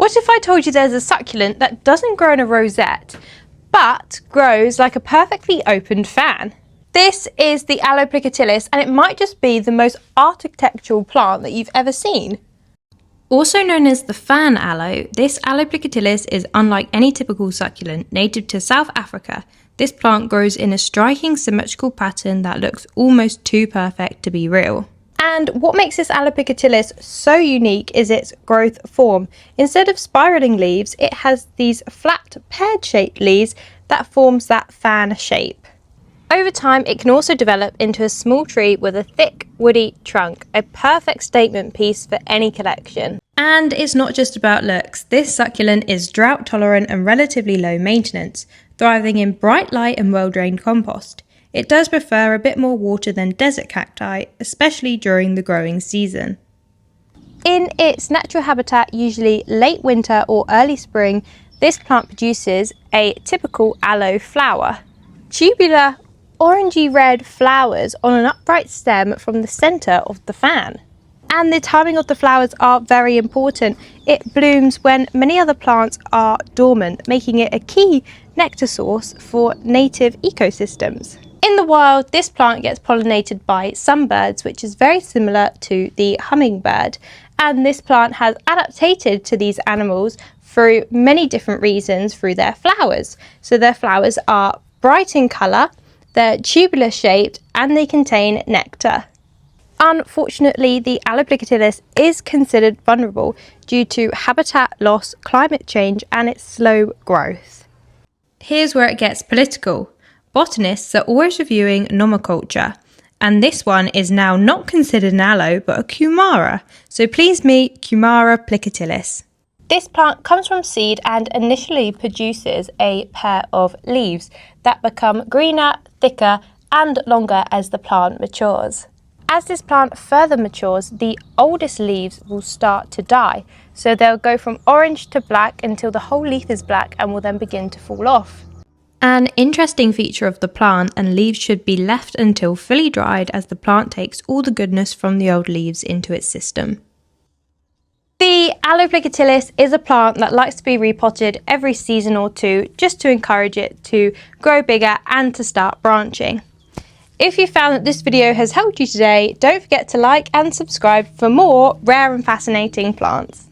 What if I told you there's a succulent that doesn't grow in a rosette, but grows like a perfectly opened fan? This is the Aloe Plicatilis, and it might just be the most architectural plant that you've ever seen. Also known as the Fan Aloe, this Aloe Plicatilis is unlike any typical succulent native to South Africa. This plant grows in a striking symmetrical pattern that looks almost too perfect to be real. And what makes this Aloe Plicatilis so unique is its growth form. Instead of spiraling leaves, it has these flat, pear-shaped leaves that forms that fan shape. Over time, it can also develop into a small tree with a thick, woody trunk, a perfect statement piece for any collection. And it's not just about looks. This succulent is drought tolerant and relatively low maintenance, thriving in bright light and well-drained compost. It does prefer a bit more water than desert cacti, especially during the growing season. In its natural habitat, usually late winter or early spring, this plant produces a typical aloe flower. Tubular, orangey red flowers on an upright stem from the centre of the fan. And the timing of the flowers are very important. It blooms when many other plants are dormant, making it a key nectar source for native ecosystems. In the wild, this plant gets pollinated by sunbirds, which is very similar to the hummingbird. And this plant has adapted to these animals through many different reasons through their flowers. So their flowers are bright in colour, they're tubular shaped, and they contain nectar. Unfortunately, the Aloe Plicatilis is considered vulnerable due to habitat loss, climate change, and its slow growth. Here's where it gets political. Botanists are always reviewing nomenclature, and this one is now not considered an aloe but a Kumara, so please meet Kumara Plicatilis. This plant comes from seed and initially produces a pair of leaves that become greener, thicker and longer as the plant matures. As this plant further matures, the oldest leaves will start to die, so they'll go from orange to black until the whole leaf is black and will then begin to fall off. An interesting feature of the plant, and leaves should be left until fully dried as the plant takes all the goodness from the old leaves into its system. The Aloe Plicatilis is a plant that likes to be repotted every season or two just to encourage it to grow bigger and to start branching. If you found that this video has helped you today, don't forget to like and subscribe for more rare and fascinating plants.